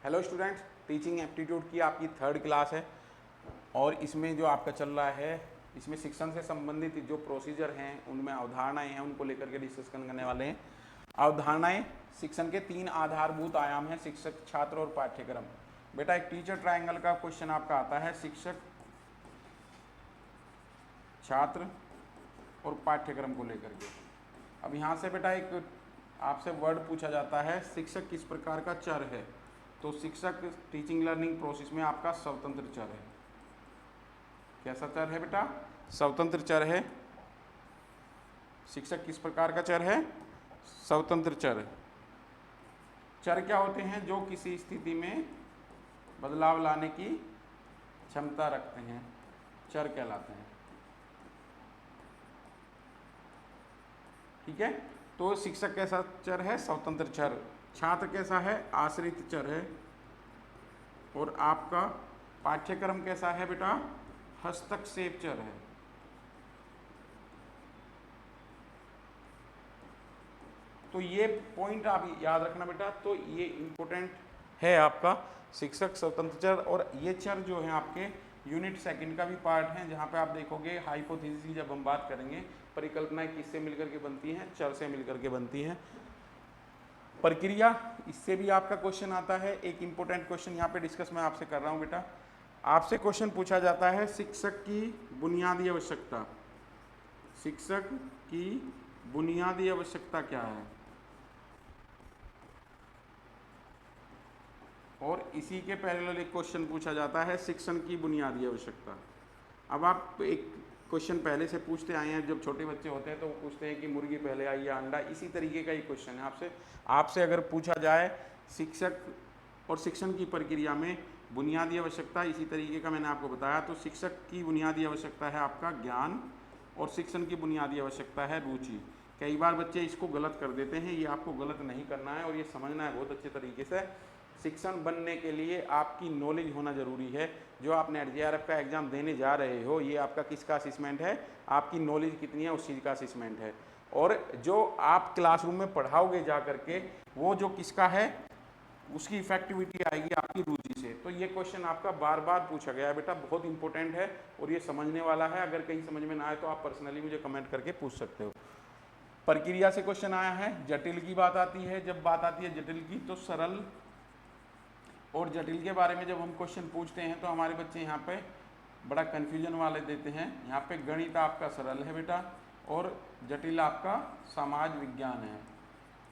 Hello students, teaching aptitude की आपकी third class है और इसमें जो आपका चल रहा है, इसमें शिक्षण से संबंधित जो प्रोसीजर हैं उनमें अवधारणाएं हैं, उनको लेकर के डिस्कशन करने वाले हैं। अवधारणाएं शिक्षण के 3 आधारभूत आयाम हैं, शिक्षक, छात्र और पाठ्यक्रम। बेटा एक टीचर ट्रायंगल का क्वेश्चन आपका आता है, शिक्षक, छात्र और पाठ्यक्रम को लेकर के। अब यहाँ से बेटा एक आपसे वर्ड पूछा जाता है, शिक्षक किस प्रकार का चर है। तो शिक्षक टीचिंग लर्निंग प्रोसेस में आपका स्वतंत्र चर है। कैसा चर है बेटा? स्वतंत्र चर है। शिक्षक किस प्रकार का चर है? स्वतंत्र चर। चर क्या होते हैं? जो किसी स्थिति में बदलाव लाने की क्षमता रखते हैं, चर कहलाते हैं। ठीक है, तो शिक्षक कैसा चर है? स्वतंत्र चर। छात्र कैसा है? आश्रित चर है। और आपका पाठ्यक्रम कैसा है बेटा? हस्तक्षेप चर है। तो ये पॉइंट आप याद रखना बेटा। तो ये इंपॉर्टेंट है आपका, शिक्षक, स्वतंत्र चर। और ये चर जो है आपके यूनिट सेकंड का भी पार्ट है, जहाँ पे आप देखोगे हाइपोथेसिस की जब हम बात करेंगे, परिकल्पनाएं किससे मिलकर के बनती हैं? चर से मिलकर के बनती हैं। प्रक्रिया, इससे भी आपका क्वेश्चन आता है। एक इंपॉर्टेंट क्वेश्चन यहाँ पे डिस्कस मैं आपसे कर रहा हूँ बेटा। आपसे क्वेश्चन पूछा जाता है, शिक्षक की बुनियादी आवश्यकता। शिक्षक की बुनियादी आवश्यकता क्या है? और इसी के पैरेलल एक क्वेश्चन पूछा जाता है, शिक्षण की बुनियादी आवश्यकता। अब आप एक क्वेश्चन पहले से पूछते आए हैं, जब छोटे बच्चे होते हैं तो वो पूछते हैं कि मुर्गी पहले आई या अंडा। इसी तरीके का ही क्वेश्चन है आपसे अगर पूछा जाए शिक्षक और शिक्षण की प्रक्रिया में बुनियादी आवश्यकता, इसी तरीके का मैंने आपको बताया। तो शिक्षक की बुनियादी आवश्यकता है आपका ज्ञान और शिक्षण की बुनियादी आवश्यकता है रुचि। कई बार बच्चे इसको गलत कर देते हैं, ये आपको गलत नहीं करना है और ये समझना है बहुत अच्छे तरीके से। शिक्षण बनने के लिए आपकी नॉलेज होना जरूरी है। जो आप नेट जेआरएफ का एग्जाम देने जा रहे हो, ये आपका किसका असिसमेंट है? आपकी नॉलेज कितनी है उस चीज़ का असिसमेंट है। और जो आप क्लासरूम में पढ़ाओगे जा करके, वो जो किसका है, उसकी इफेक्टिविटी आएगी आपकी रुचि से। तो ये क्वेश्चन आपका बार बार पूछा गया है बेटा, बहुत इंपॉर्टेंट है और ये समझने वाला है। अगर कहीं समझ में ना आए तो आप पर्सनली मुझे कमेंट करके पूछ सकते हो। प्रक्रिया से क्वेश्चन आया है। जटिल की बात आती है, जब बात आती है जटिल की, तो सरल और जटिल के बारे में जब हम क्वेश्चन पूछते हैं तो हमारे बच्चे यहाँ पे बड़ा कन्फ्यूजन वाले देते हैं। यहाँ पे गणित आपका सरल है बेटा और जटिल आपका समाज विज्ञान है।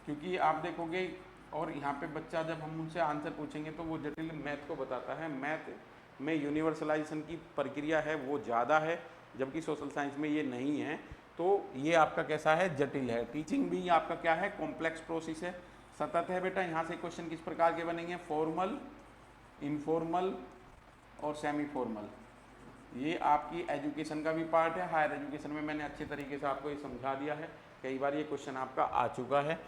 क्योंकि आप देखोगे, और यहाँ पे बच्चा जब हम उनसे आंसर पूछेंगे तो वो जटिल मैथ को बताता है। मैथ में यूनिवर्सलाइजेशन की प्रक्रिया है वो ज़्यादा है, जबकि सोशल साइंस में ये नहीं है। तो ये आपका कैसा है? जटिल है। टीचिंग भी आपका क्या है? कॉम्प्लेक्स प्रोसेस है, सतत है बेटा। यहाँ से क्वेश्चन किस प्रकार के बनेंगे? फॉर्मल, इनफॉर्मल और सेमी फॉर्मल। ये आपकी एजुकेशन का भी पार्ट है। हायर एजुकेशन में मैंने अच्छे तरीके से आपको ये समझा दिया है, कई बार ये क्वेश्चन आपका आ चुका है।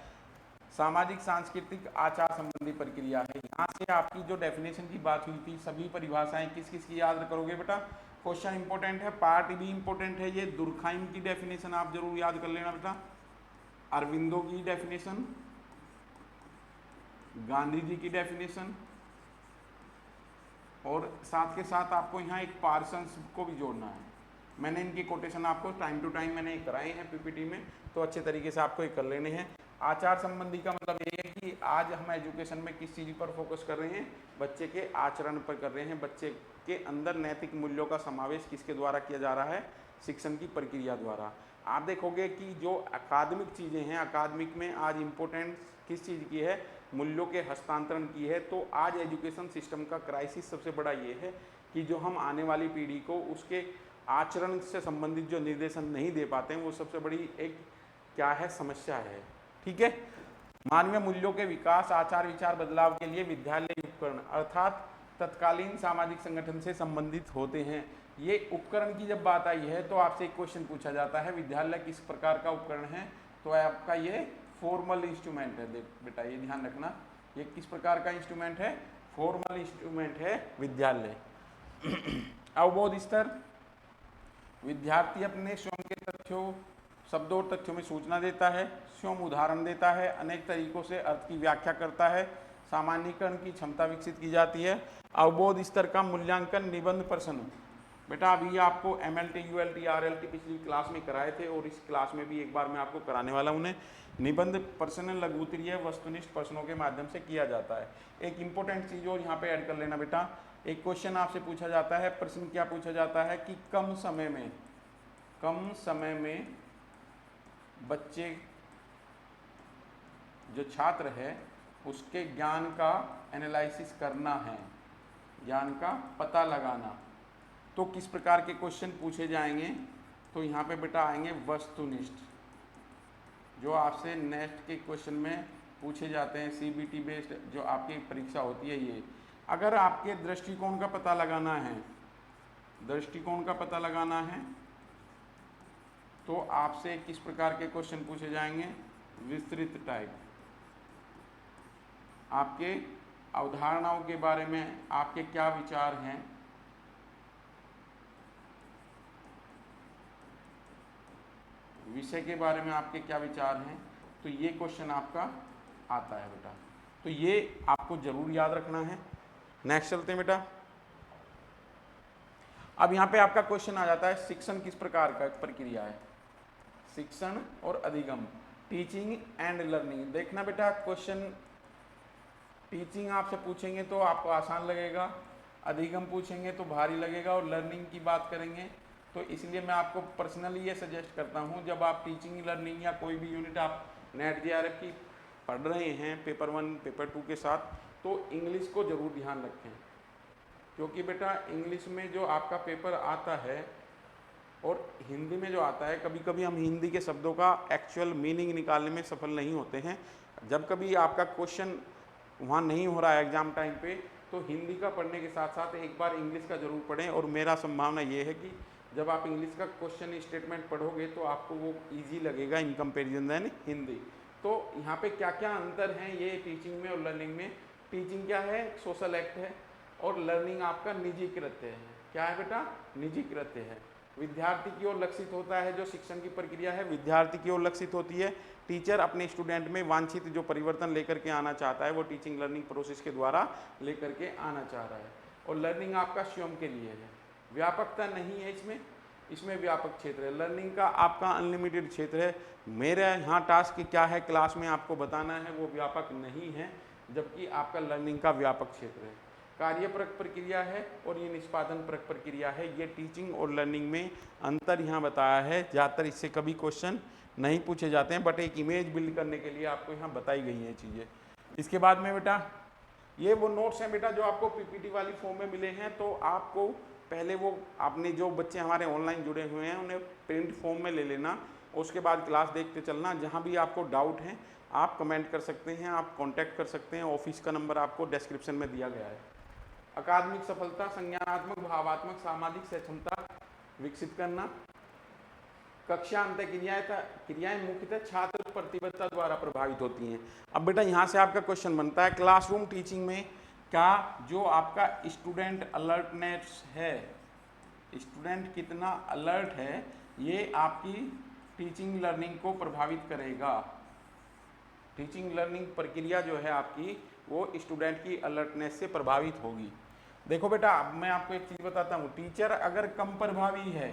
सामाजिक सांस्कृतिक आचार संबंधी प्रक्रिया है। यहाँ से आपकी जो डेफिनेशन की बात हुई थी, सभी परिभाषाएं किस किस की याद करोगे बेटा? क्वेश्चन इंपॉर्टेंट है, पार्ट भी इंपॉर्टेंट है। ये दुर्खाइम की डेफिनेशन आप जरूर याद कर लेना बेटा, अरविंदो की डेफिनेशन, गांधी जी की डेफिनेशन, और साथ के साथ आपको यहाँ एक पार्सन्स को भी जोड़ना है। मैंने इनकी कोटेशन आपको टाइम टू टाइम मैंने कराए हैं पीपीटी में, तो अच्छे तरीके से आपको ये कर लेने हैं। आचार संबंधी का मतलब ये है कि आज हम एजुकेशन में किस चीज़ पर फोकस कर रहे हैं? बच्चे के आचरण पर कर रहे हैं। बच्चे के अंदर नैतिक मूल्यों का समावेश किसके द्वारा किया जा रहा है? शिक्षण की प्रक्रिया द्वारा। आप देखोगे कि जो अकादमिक चीज़ें हैं, अकादमिक में आज इम्पोर्टेंस किस चीज़ की है? मूल्यों के हस्तांतरण की है। तो आज एजुकेशन सिस्टम का क्राइसिस सबसे बड़ा ये है कि जो हम आने वाली पीढ़ी को उसके आचरण से संबंधित जो निर्देशन नहीं दे पाते हैं, वो सबसे बड़ी एक क्या है? समस्या है। ठीक है, मानवीय मूल्यों के विकास, आचार विचार बदलाव के लिए विद्यालय उपकरण अर्थात तत्कालीन सामाजिक संगठन से संबंधित होते हैं। ये उपकरण की जब बात आई है तो आपसे एक क्वेश्चन पूछा जाता है, विद्यालय किस प्रकार का उपकरण है? तो आपका ये फॉर्मल इंस्ट्रूमेंट है। बेटा ये ध्यान रखना, ये किस प्रकार का इंस्ट्रूमेंट है? फॉर्मल इंस्ट्रूमेंट है विद्यालय। अवबोध स्तर, विद्यार्थी अपने स्वयं के तथ्यों, शब्दों और तथ्यों में सूचना देता है, स्वयं उदाहरण देता है, अनेक तरीकों से अर्थ की व्याख्या करता है, सामान्यीकरण की क्षमता विकसित की जाती है। अवबोध स्तर का मूल्यांकन निबंध प्रश्न। बेटा अभी आपको MLT ULT RLT पिछली क्लास में कराए थे और इस क्लास में भी एक बार मैं आपको कराने वाला हूँ। निबंध प्रश्न लघु उत्तरीय वस्तुनिष्ठ प्रश्नों के माध्यम से किया जाता है। एक इंपॉर्टेंट चीज और यहाँ पे ऐड कर लेना बेटा, एक क्वेश्चन आपसे पूछा जाता है, प्रश्न क्या पूछा जाता है कि कम समय में बच्चे जो छात्र है उसके ज्ञान का एनालिसिस करना है, ज्ञान का पता लगाना। तो किस प्रकार के क्वेश्चन पूछे जाएंगे, तो यहाँ पे बेटा आएंगे वस्तुनिष्ठ, जो आपसे नेक्स्ट के क्वेश्चन में पूछे जाते हैं, CBT बेस्ड जो आपकी परीक्षा होती है। ये अगर आपके दृष्टिकोण का पता लगाना है, दृष्टिकोण का पता लगाना है तो आपसे किस प्रकार के क्वेश्चन पूछे जाएंगे, विस्तृत टाइप। आपके अवधारणाओं के बारे में आपके क्या विचार हैं, विषय के बारे में आपके क्या विचार हैं, तो ये क्वेश्चन आपका आता है बेटा। तो ये आपको जरूर याद रखना है। नेक्स्ट चलते हैं बेटा। अब यहाँ पे आपका क्वेश्चन आ जाता है शिक्षण किस प्रकार का प्रक्रिया है, शिक्षण और अधिगम, टीचिंग एंड लर्निंग। देखना बेटा क्वेश्चन टीचिंग आपसे पूछेंगे तो आपको आसान लगेगा, अधिगम पूछेंगे तो भारी लगेगा, और लर्निंग की बात करेंगे तो इसलिए मैं आपको पर्सनली ये सजेस्ट करता हूँ, जब आप टीचिंग लर्निंग या कोई भी यूनिट आप नेट JRF की पढ़ रहे हैं पेपर 1 पेपर 2 के साथ, तो इंग्लिश को ज़रूर ध्यान रखें। क्योंकि बेटा इंग्लिश में जो आपका पेपर आता है और हिंदी में जो आता है, कभी कभी हम हिंदी के शब्दों का एक्चुअल मीनिंग निकालने में सफल नहीं होते हैं। जब कभी आपका क्वेश्चन वहाँ नहीं हो रहा है एग्ज़ाम टाइम पे, तो हिंदी का पढ़ने के साथ साथ एक बार इंग्लिश का ज़रूर पढ़ें। और मेरा संभावना ये है कि जब आप इंग्लिश का क्वेश्चन स्टेटमेंट पढ़ोगे तो आपको वो इजी लगेगा इन कंपेरिजन देन हिंदी। तो यहाँ पे क्या क्या अंतर हैं ये टीचिंग में और लर्निंग में। टीचिंग क्या है, सोशल एक्ट है, और लर्निंग आपका निजी कृत्य है। क्या है बेटा, निजी कृत्य है। विद्यार्थी की ओर लक्षित होता है, जो शिक्षण की प्रक्रिया है विद्यार्थी की ओर लक्षित होती है। टीचर अपने स्टूडेंट में वांछित जो परिवर्तन लेकर के आना चाहता है वो टीचिंग लर्निंग प्रोसेस के द्वारा लेकर के आना चाह रहा है। और लर्निंग आपका स्वयं के लिए है, व्यापकता नहीं है इसमें व्यापक क्षेत्र है। लर्निंग का आपका अनलिमिटेड क्षेत्र है। मेरे यहाँ टास्क क्या है क्लास में आपको बताना है, वो व्यापक नहीं है, जबकि आपका लर्निंग का व्यापक क्षेत्र है। कार्यपरक प्रक्रिया है और ये निष्पादन परक प्रक्रिया है। ये टीचिंग और लर्निंग में अंतर यहाँ बताया है। ज़्यादातर इससे कभी क्वेश्चन नहीं पूछे जाते हैं, बट एक इमेज बिल्ड करने के लिए आपको यहाँ बताई गई हैं चीज़ें। इसके बाद में बेटा ये वो नोट्स हैं बेटा जो आपको PPT वाली फॉर्म में मिले हैं। तो आपको पहले वो आपने जो बच्चे हमारे ऑनलाइन जुड़े हुए हैं उन्हें प्रिंट फॉर्म में ले लेना, उसके बाद क्लास देखते चलना। जहाँ भी आपको डाउट है आप कमेंट कर सकते हैं, आप कांटेक्ट कर सकते हैं। ऑफिस का नंबर आपको डिस्क्रिप्शन में दिया गया है। अकादमिक सफलता, संज्ञानात्मक, भावात्मक, सामाजिक सक्षमता विकसित करना। कक्षा अंत क्रियाएं मुख्यतः छात्र प्रतिबद्धता द्वारा प्रभावित होती हैं। अब बेटा यहाँ से आपका क्वेश्चन बनता है, क्लासरूम टीचिंग में क्या जो आपका स्टूडेंट अलर्टनेस है, स्टूडेंट कितना अलर्ट है, ये आपकी टीचिंग लर्निंग को प्रभावित करेगा। टीचिंग लर्निंग प्रक्रिया जो है आपकी वो स्टूडेंट की अलर्टनेस से प्रभावित होगी। देखो बेटा अब मैं आपको एक चीज बताता हूँ, टीचर अगर कम प्रभावी है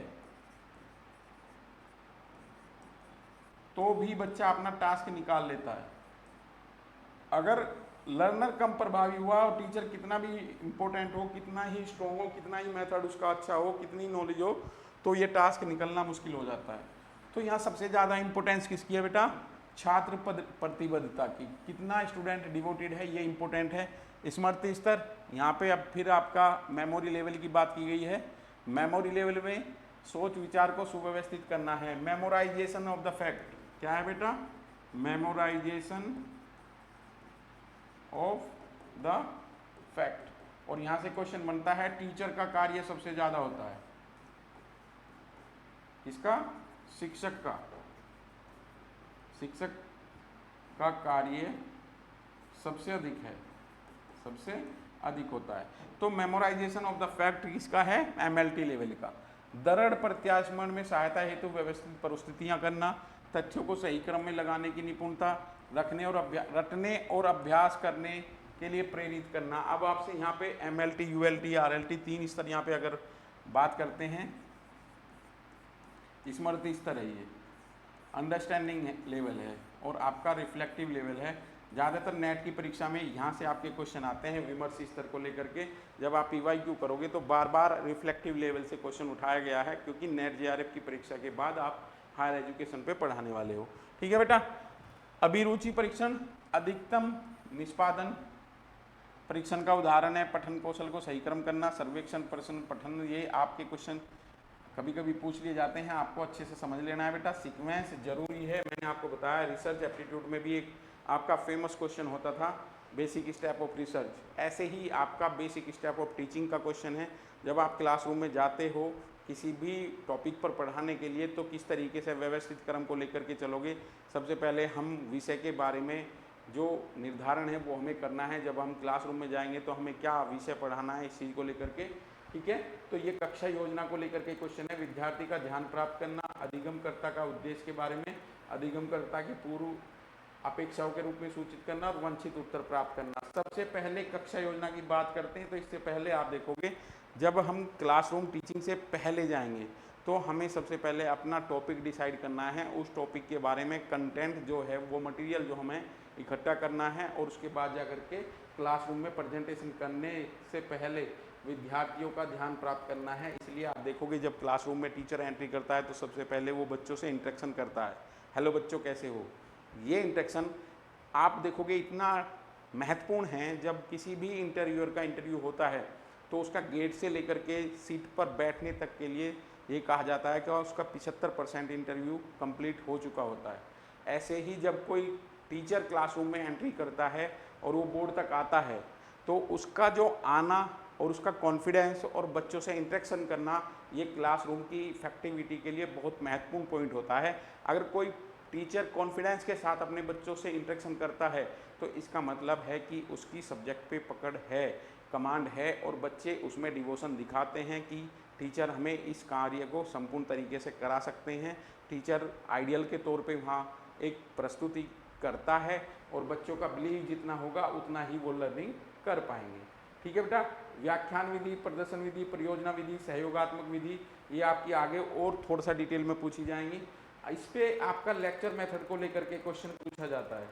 तो भी बच्चा अपना टास्क निकाल लेता है। अगर लर्नर कम प्रभावी हुआ और टीचर कितना भी इम्पोर्टेंट हो, कितना ही स्ट्रॉन्ग हो, कितना ही मेथड उसका अच्छा हो, कितनी नॉलेज हो, तो ये टास्क निकलना मुश्किल हो जाता है। तो यहाँ सबसे ज़्यादा इंपॉर्टेंस किसकी है बेटा, छात्र प्रतिबद्धता की। कितना स्टूडेंट डिवोटेड है ये इंपॉर्टेंट है। स्मृति स्तर, यहाँ पे अब फिर आपका मेमोरी लेवल की बात की गई है। मेमोरी लेवल में सोच विचार को सुव्यवस्थित करना है। मेमोराइजेशन ऑफ द फैक्ट, क्या है बेटा, मेमोराइजेशन ऑफ द फैक्ट। और यहाँ से क्वेश्चन बनता है टीचर का कार्य सबसे ज़्यादा होता है, किसका, शिक्षक का। शिक्षक का कार्य सबसे अधिक है, सबसे अधिक होता है। तो मेमोराइजेशन ऑफ द फैक्ट किसका है, MLT लेवल का। दृढ़ प्रत्यास्मरण में सहायता हेतु व्यवस्थित परिस्थितियां करना, तथ्यों को सही क्रम में लगाने की निपुणता, रटने और अभ्यास करने के लिए प्रेरित करना। अब आपसे यहाँ पे MLT, ULT, RLT 3 स्तर यहाँ पे अगर बात करते हैं, स्मृति स्तर है, ये अंडरस्टैंडिंग लेवल है और आपका रिफ्लेक्टिव लेवल है। ज़्यादातर नेट की परीक्षा में यहाँ से आपके क्वेश्चन आते हैं विमर्श स्तर को लेकर के। जब आप PYQ करोगे तो बार बार रिफ्लेक्टिव लेवल से क्वेश्चन उठाया गया है, क्योंकि नेट JRF की परीक्षा के बाद आप हायर एजुकेशन पे पढ़ाने वाले हो। ठीक है बेटा। अभिरुचि परीक्षण, अधिकतम निष्पादन परीक्षण का उदाहरण है पठन कौशल को सही क्रम करना, सर्वेक्षण, प्रश्न पठन, ये आपके क्वेश्चन कभी कभी पूछ लिए जाते हैं, आपको अच्छे से समझ लेना है बेटा। सीक्वेंस जरूरी है, मैंने आपको बताया रिसर्च एप्टीट्यूड में भी एक आपका फेमस क्वेश्चन होता था, बेसिक स्टेप ऑफ रिसर्च। ऐसे ही आपका बेसिक स्टेप ऑफ टीचिंग का क्वेश्चन है। जब आप क्लासरूम में जाते हो किसी भी टॉपिक पर पढ़ाने के लिए, तो किस तरीके से व्यवस्थित क्रम को लेकर के चलोगे। सबसे पहले हम विषय के बारे में जो निर्धारण है वो हमें करना है। जब हम क्लासरूम में जाएंगे तो हमें क्या विषय पढ़ाना है, इस चीज़ को लेकर के। ठीक है, तो ये कक्षा योजना को लेकर के क्वेश्चन है। विद्यार्थी का ध्यान प्राप्त करना, अधिगमकर्ता का उद्देश्य के बारे में, अधिगमकर्ता की पूर्व अपेक्षाओं के रूप में सूचित करना और वांछित उत्तर प्राप्त करना। सबसे पहले कक्षा योजना की बात करते हैं, तो इससे पहले आप देखोगे जब हम क्लासरूम टीचिंग से पहले जाएंगे तो हमें सबसे पहले अपना टॉपिक डिसाइड करना है। उस टॉपिक के बारे में कंटेंट जो है, वो मटेरियल जो हमें इकट्ठा करना है, और उसके बाद जाकर के क्लासरूम में प्रेजेंटेशन करने से पहले विद्यार्थियों का ध्यान प्राप्त करना है। इसलिए आप देखोगे जब क्लासरूम में टीचर एंट्री करता है तो सबसे पहले वो बच्चों से इंटरेक्शन करता है, हेलो बच्चों कैसे हो। ये इंटरेक्शन आप देखोगे इतना महत्वपूर्ण है। जब किसी भी इंटरव्यूअर का इंटरव्यू होता है तो उसका गेट से लेकर के सीट पर बैठने तक के लिए ये कहा जाता है कि उसका 75% इंटरव्यू कंप्लीट हो चुका होता है। ऐसे ही जब कोई टीचर क्लासरूम में एंट्री करता है और वो बोर्ड तक आता है तो उसका जो आना और उसका कॉन्फिडेंस और बच्चों से इंटरेक्शन करना, ये क्लासरूम की इफेक्टिविटी के लिए बहुत महत्वपूर्ण पॉइंट होता है। अगर कोई टीचर कॉन्फिडेंस के साथ अपने बच्चों से इंटरेक्शन करता है तो इसका मतलब है कि उसकी सब्जेक्ट पे पकड़ है, कमांड है, और बच्चे उसमें डिवोशन दिखाते हैं कि टीचर हमें इस कार्य को संपूर्ण तरीके से करा सकते हैं। टीचर आइडियल के तौर पे वहाँ एक प्रस्तुति करता है और बच्चों का बिलीव जितना होगा उतना ही वो लर्निंग कर पाएंगे। ठीक है बेटा। व्याख्यान विधि, प्रदर्शन विधि, परियोजना विधि, सहयोगात्मक विधि, ये आपकी आगे और थोड़ा सा डिटेल में पूछी जाएंगी। इस पे आपका लेक्चर मेथड को लेकर के क्वेश्चन पूछा जाता है,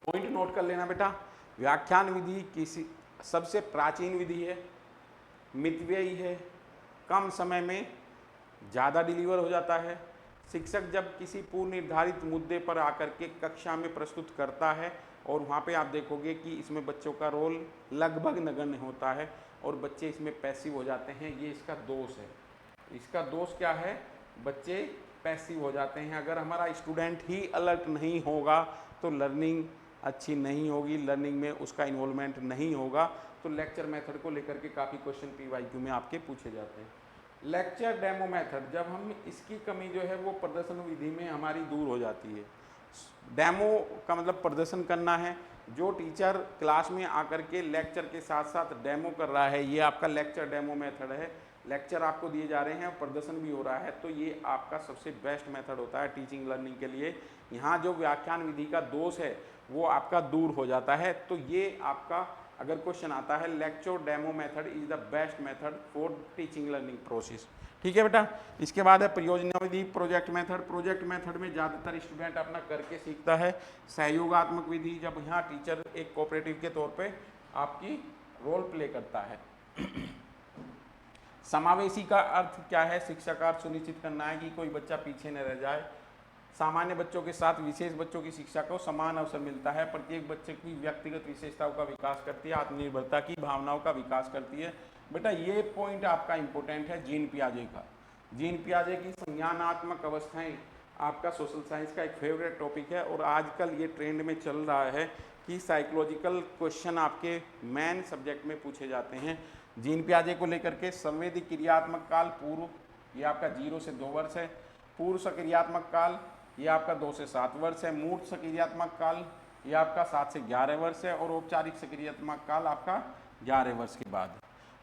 पॉइंट नोट कर लेना बेटा। व्याख्यान विधि किसी सबसे प्राचीन विधि है, मितव्ययी है, कम समय में ज़्यादा डिलीवर हो जाता है। शिक्षक जब किसी पूर्व निर्धारित मुद्दे पर आकर के कक्षा में प्रस्तुत करता है और वहाँ पे आप देखोगे कि इसमें बच्चों का रोल लगभग नगण्य होता है और बच्चे इसमें पैसिव हो जाते हैं। ये इसका दोष है। इसका दोष क्या है, बच्चे पैसिव हो जाते हैं। अगर हमारा स्टूडेंट ही अलर्ट नहीं होगा तो लर्निंग अच्छी नहीं होगी, लर्निंग में उसका इन्वॉल्वमेंट नहीं होगा। तो लेक्चर मेथड को लेकर के काफ़ी क्वेश्चन PYQ में आपके पूछे जाते हैं। लेक्चर डेमो मेथड, जब हम इसकी कमी जो है वो प्रदर्शन विधि में हमारी दूर हो जाती है। डेमो का मतलब प्रदर्शन करना है। जो टीचर क्लास में आकर के लेक्चर के साथ साथ डेमो कर रहा है, ये आपका लेक्चर डेमो मेथड है। लेक्चर आपको दिए जा रहे हैं और प्रदर्शन भी हो रहा है, तो ये आपका सबसे बेस्ट मेथड होता है टीचिंग लर्निंग के लिए। यहाँ जो व्याख्यान विधि का दोष है वो आपका दूर हो जाता है। तो ये आपका अगर क्वेश्चन आता है, lecture demo method is the best method for teaching learning process. ठीक है बेटा। इसके बाद है परियोजना विधि, प्रोजेक्ट मेथड। प्रोजेक्ट मेथड में ज़्यादातर स्टूडेंट अपना करके सीखता है। सहयोगात्मक विधि, जब यहाँ टीचर एक कोऑपरेटिव के तौर पे आपकी रोल प्ले करता है। समावेशी का अर्थ क्या है, शिक्षाकार सुनिश्चित करना है कि कोई बच्चा पीछे न रह जाए। सामान्य बच्चों के साथ विशेष बच्चों की शिक्षा को समान अवसर मिलता है। प्रत्येक बच्चे की व्यक्तिगत विशेषताओं का विकास करती है, आत्मनिर्भरता की भावनाओं का विकास करती है। बेटा ये पॉइंट आपका इंपॉर्टेंट है जीन पियाजे का। जीन पियाजे की संज्ञानात्मक अवस्थाएं आपका सोशल साइंस का एक फेवरेट टॉपिक है और आजकल ये ट्रेंड में चल रहा है कि साइकोलॉजिकल क्वेश्चन आपके मेन सब्जेक्ट में पूछे जाते हैं। जीन पियाजे को लेकर के संवेदी क्रियात्मक काल पूर्व, ये आपका 0 से 2 वर्ष है। पूर्व सक्रियात्मक काल ये आपका 2 से 7 वर्ष है। मूर्त सक्रियात्मक काल ये आपका 7 से 11 वर्ष है और औपचारिक सक्रियात्मक काल आपका 11 वर्ष के बाद।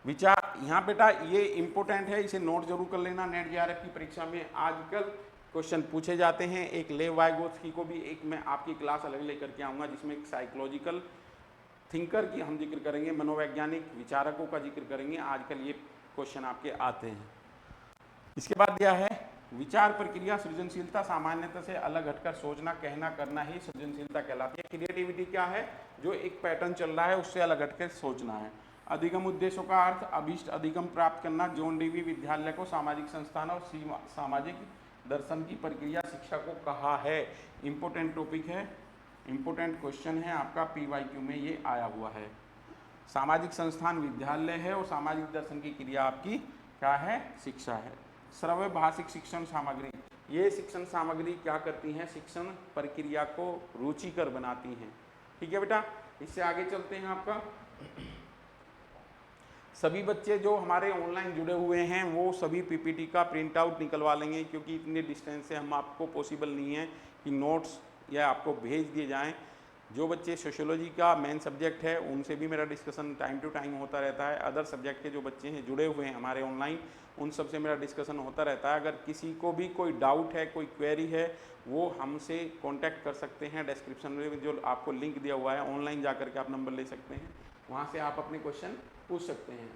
विचार यहाँ बेटा ये इंपॉर्टेंट है, इसे नोट जरूर कर लेना। नेट JRF की परीक्षा में आजकल क्वेश्चन पूछे जाते हैं। एक लेव वाइगोत्स्की को भी एक मैं आपकी क्लास अलग लेकर के आऊँगा जिसमें एक साइकोलॉजिकल थिंकर की हम जिक्र करेंगे, मनोवैज्ञानिक विचारकों का जिक्र करेंगे। आजकल ये क्वेश्चन आपके आते हैं। इसके बाद दिया है विचार प्रक्रिया सृजनशीलता, सामान्यता से अलग हटकर सोचना, कहना, करना ही सृजनशीलता कहलाती है। क्रिएटिविटी क्या है? जो एक पैटर्न चल रहा है उससे अलग हटकर सोचना है। अधिगम उद्देश्यों का अर्थ अभीष्ट अधिगम प्राप्त करना। जॉन डीवी विद्यालय को सामाजिक संस्थान और सामाजिक दर्शन की प्रक्रिया शिक्षा को कहा है। इंपोर्टेंट टॉपिक है, इंपोर्टेंट क्वेश्चन है आपका, पीवाईक्यू में ये आया हुआ है। सामाजिक संस्थान विद्यालय है और सामाजिक दर्शन की क्रिया आपकी क्या है? शिक्षा है। श्रव्य भाषिक शिक्षण सामग्री, ये शिक्षण सामग्री क्या करती हैं? शिक्षण प्रक्रिया को रुचिकर बनाती हैं। ठीक है बेटा, इससे आगे चलते हैं। आपका सभी बच्चे जो हमारे ऑनलाइन जुड़े हुए हैं वो सभी पीपीटी का प्रिंट आउट निकलवा लेंगे, क्योंकि इतने डिस्टेंस से हम आपको पॉसिबल नहीं है कि नोट्स या आपको भेज दिए जाएं। जो बच्चे सोशियोलॉजी का मेन सब्जेक्ट है उनसे भी मेरा डिस्कशन टाइम टू टाइम होता रहता है। अदर सब्जेक्ट के जो बच्चे हैं जुड़े हुए हैं हमारे ऑनलाइन, उन सब से मेरा डिस्कशन होता रहता है। अगर किसी को भी कोई डाउट है, कोई क्वेरी है, वो हमसे कांटेक्ट कर सकते हैं। डिस्क्रिप्शन में जो आपको लिंक दिया हुआ है, ऑनलाइन जा करके आप नंबर ले सकते हैं, वहाँ से आप अपने क्वेश्चन पूछ सकते हैं।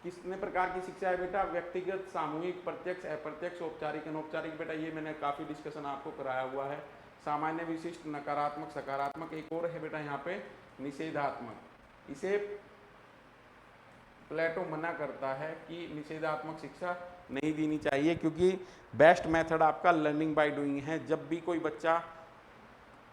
कितने प्रकार की शिक्षा है बेटा? व्यक्तिगत, सामूहिक, प्रत्यक्ष, अप्रत्यक्ष, औपचारिक, अनौपचारिक। बेटा ये मैंने काफ़ी डिस्कशन आपको कराया हुआ है। सामान्य, विशिष्ट, नकारात्मक, सकारात्मक। एक और है बेटा यहाँ पे निषेधात्मक। इसे प्लेटो मना करता है कि निषेधात्मक शिक्षा नहीं देनी चाहिए, क्योंकि बेस्ट मेथड आपका लर्निंग बाय डूइंग है। जब भी कोई बच्चा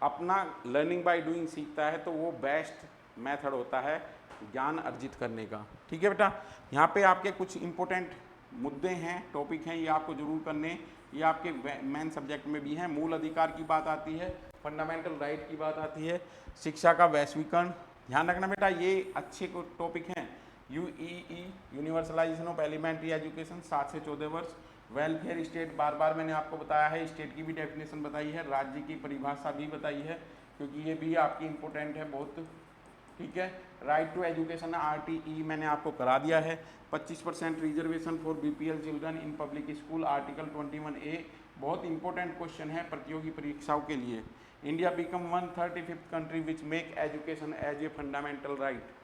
अपना लर्निंग बाय डूइंग सीखता है तो वो बेस्ट मेथड होता है ज्ञान अर्जित करने का। ठीक है बेटा, यहाँ पे आपके कुछ इंपॉर्टेंट मुद्दे हैं, टॉपिक हैं, ये आपको जरूर करने, ये आपके मेन सब्जेक्ट में भी हैं। मूल अधिकार की बात आती है, फंडामेंटल राइट की बात आती है, शिक्षा का वैश्वीकरण। ध्यान रखना बेटा, ये अच्छे टॉपिक हैं। यूईई, यूनिवर्सलाइजेशन ऑफ एलिमेंट्री एजुकेशन, 7 से 14 वर्ष। वेलफेयर स्टेट, बार बार मैंने आपको बताया है, स्टेट की भी डेफिनेशन बताई है, राज्य की परिभाषा भी बताई है, क्योंकि ये भी आपकी इंपॉर्टेंट है बहुत। ठीक है, राइट टू एजुकेशन आरटीई मैंने आपको करा दिया है। 25% reservation for BPL children in public school, article 21A, बहुत इंपॉर्टेंट क्वेश्चन है प्रतियोगी परीक्षाओं के लिए। India become 135th country which make education as a fundamental right.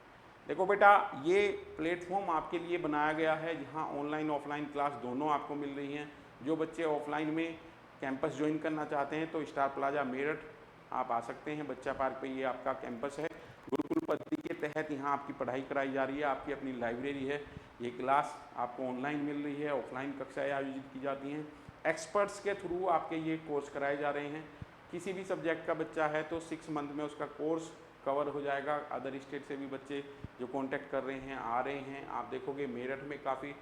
देखो बेटा, ये प्लेटफॉर्म आपके लिए बनाया गया है जहाँ ऑनलाइन ऑफलाइन क्लास दोनों आपको मिल रही हैं। जो बच्चे ऑफलाइन में कैंपस ज्वाइन करना चाहते हैं तो स्टार प्लाजा मेरठ आप आ सकते हैं। बच्चा पार्क पे ये आपका कैंपस है। गुरुकुल पद्धति के तहत यहाँ आपकी पढ़ाई कराई जा रही है, आपकी अपनी लाइब्रेरी है। ये क्लास आपको ऑनलाइन मिल रही है, ऑफलाइन कक्षाएँ आयोजित की जाती हैं। एक्सपर्ट्स के थ्रू आपके ये कोर्स कराए जा रहे हैं। किसी भी सब्जेक्ट का बच्चा है तो 6 मंथ में उसका कोर्स कवर हो जाएगा। अदर स्टेट से भी बच्चे जो कांटेक्ट कर रहे हैं आ रहे हैं। आप देखोगे मेरठ में काफ़ी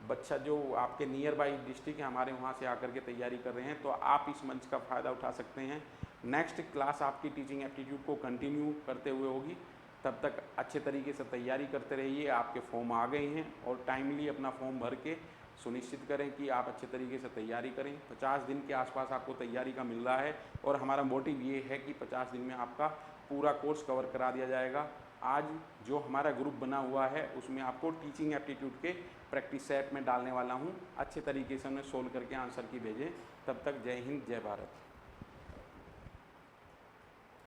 बच्चा जो आपके नियर बाई डिस्ट्रिक्ट है हमारे, वहाँ से आकर के तैयारी कर रहे हैं, तो आप इस मंच का फ़ायदा उठा सकते हैं। नेक्स्ट क्लास आपकी टीचिंग एप्टीट्यूड को कंटिन्यू करते हुए होगी। तब तक अच्छे तरीके से तैयारी करते रहिए। आपके फॉर्म आ गए हैं और टाइमली अपना फॉर्म भर के सुनिश्चित करें कि आप अच्छे तरीके से तैयारी करें। 50 दिन के आसपास आपको तैयारी का मिल रहा है और हमारा मोटिव ये है कि 50 दिन में आपका पूरा कोर्स कवर करा दिया जाएगा। आज जो हमारा ग्रुप बना हुआ है उसमें आपको टीचिंग एप्टीट्यूड के प्रैक्टिस सेट में डालने वाला हूँ। अच्छे तरीके से उन्हें सोल्व करके आंसर की भेजें। तब तक जय हिंद, जय भारत।